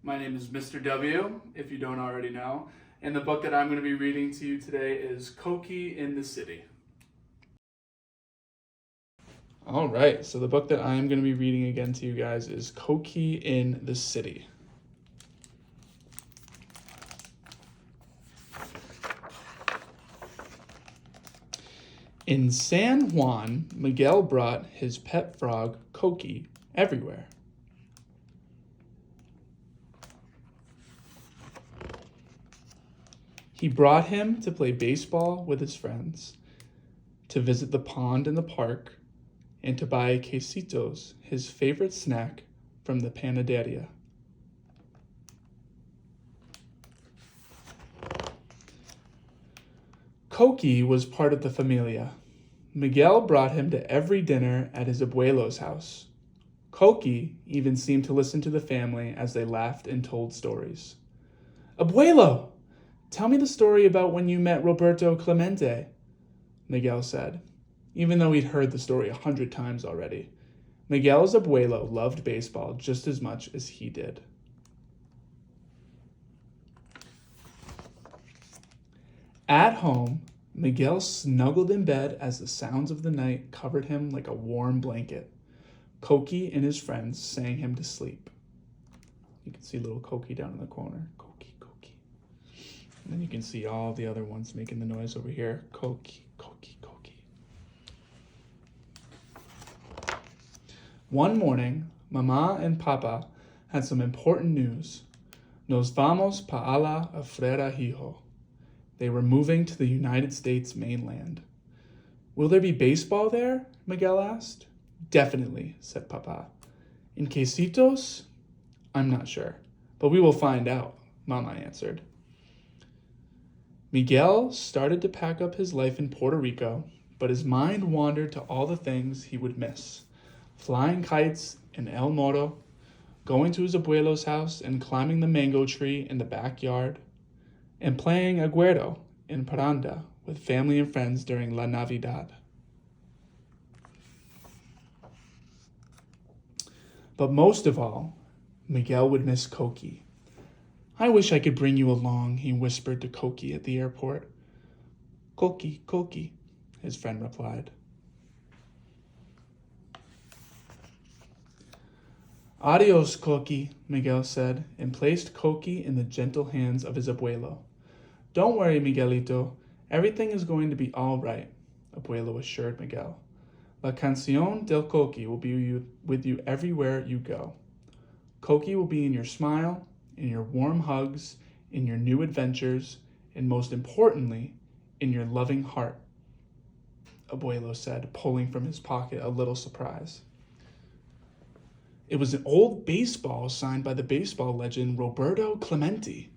My name is Mr. W, if you don't already know, and the book that I'm going to be reading to you today is Coqui In The City. All right, so the book that I'm going to be reading again to you guys is Coqui In The City. In San Juan, Miguel brought his pet frog, Coqui, everywhere. He brought him to play baseball with his friends, to visit the pond in the park, and to buy quesitos, his favorite snack, from the panaderia. Coqui was part of the familia. Miguel brought him to every dinner at his abuelo's house. Coqui even seemed to listen to the family as they laughed and told stories. "Abuelo, tell me the story about when you met Roberto Clemente," Miguel said, even though he'd heard the story 100 times already. Miguel's abuelo loved baseball just as much as he did. At home, Miguel snuggled in bed as the sounds of the night covered him like a warm blanket. Coqui and his friends sang him to sleep. You can see little Coqui down in the corner. Coqui, Coqui. And then you can see all the other ones making the noise over here. Coqui, Coqui, Coqui. One morning, Mama and Papa had some important news. Nos vamos pa la Frera Hijo. They were moving to the United States mainland. "Will there be baseball there?" Miguel asked. "Definitely," said Papa. "In quesitos?" "I'm not sure, but we will find out," Mama answered. Miguel started to pack up his life in Puerto Rico, but his mind wandered to all the things he would miss. Flying kites in El Moro, going to his abuelo's house and climbing the mango tree in the backyard, and playing aguero in Paranda with family and friends during La Navidad. But most of all, Miguel would miss Coqui. "I wish I could bring you along," he whispered to Coqui at the airport. "Coqui, Coqui," his friend replied. "Adios, Coqui," Miguel said, and placed Coqui in the gentle hands of his abuelo. "Don't worry, Miguelito. Everything is going to be all right," Abuelo assured Miguel. "La Canción del Coqui will be with you everywhere you go. Coqui will be in your smile, in your warm hugs, in your new adventures, and most importantly, in your loving heart," Abuelo said, pulling from his pocket a little surprise. It was an old baseball signed by the baseball legend Roberto Clemente.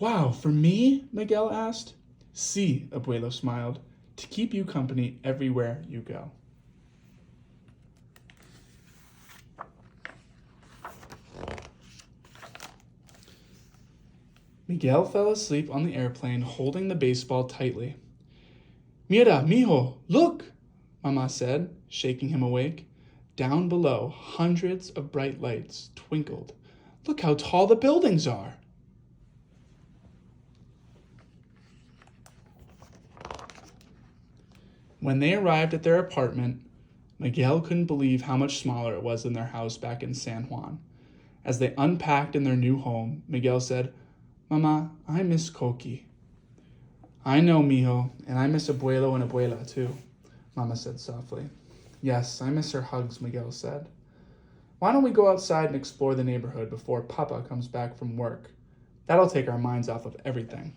"Wow, for me?" Miguel asked. "Sí," Abuelo smiled, "to keep you company everywhere you go." Miguel fell asleep on the airplane, holding the baseball tightly. "Mira, mijo, look," Mama said, shaking him awake. Down below, hundreds of bright lights twinkled. "Look how tall the buildings are." When they arrived at their apartment, Miguel couldn't believe how much smaller it was than their house back in San Juan. As they unpacked in their new home, Miguel said, "Mama, I miss Coqui." "I know, mijo, and I miss Abuelo and Abuela too," Mama said softly. "Yes, I miss her hugs," Miguel said. "Why don't we go outside and explore the neighborhood before Papa comes back from work? That'll take our minds off of everything."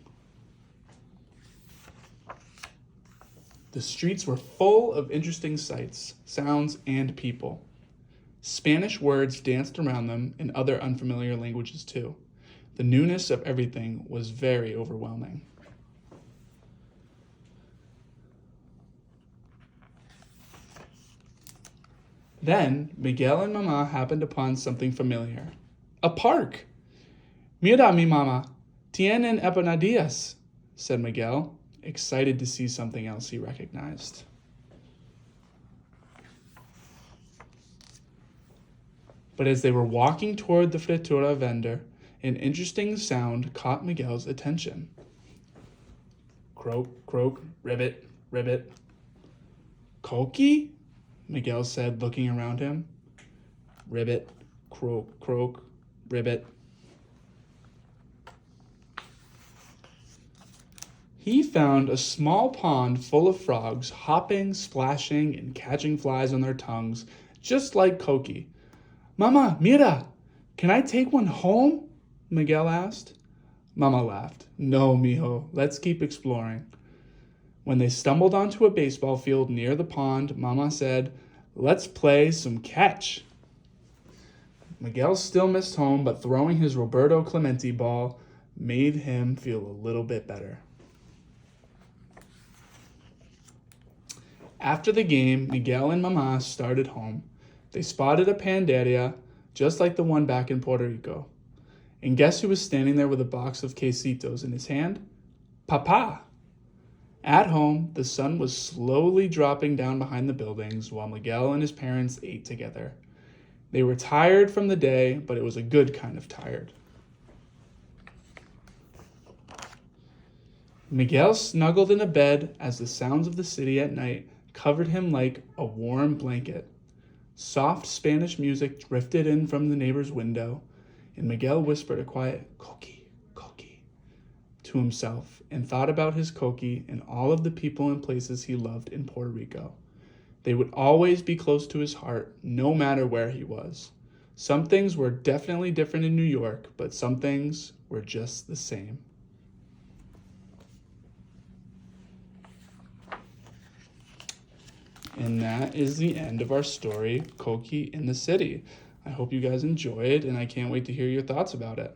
The streets were full of interesting sights, sounds, and people. Spanish words danced around them, and other unfamiliar languages too. The newness of everything was very overwhelming. Then Miguel and Mama happened upon something familiar. A park! "Mira, mi mama, tienen empanadillas," said Miguel, excited to see something else he recognized. But as they were walking toward the fritura vendor, an interesting sound caught Miguel's attention. Croak, croak, ribbit, ribbit. Coqui? Miguel said, looking around him. Ribbit, croak, croak, ribbit. He found a small pond full of frogs, hopping, splashing, and catching flies on their tongues, just like Coqui. Mama, mira, can I take one home? Miguel asked. Mama laughed. No, mijo, let's keep exploring. When they stumbled onto a baseball field near the pond, Mama said, let's play some catch. Miguel still missed home, but throwing his Roberto Clemente ball made him feel a little bit better. After the game, Miguel and Mama started home. They spotted a panderia, just like the one back in Puerto Rico. And guess who was standing there with a box of quesitos in his hand? Papa! At home, the sun was slowly dropping down behind the buildings while Miguel and his parents ate together. They were tired from the day, but it was a good kind of tired. Miguel snuggled in a bed as the sounds of the city at night covered him like a warm blanket. Soft Spanish music drifted in from the neighbor's window, and Miguel whispered a quiet "Coqui, Coqui" to himself and thought about his Coqui and all of the people and places he loved in Puerto Rico. They would always be close to his heart, no matter where he was. Some things were definitely different in New York, but some things were just the same. And that is the end of our story, Coqui in the City. I hope you guys enjoyed, and I can't wait to hear your thoughts about it.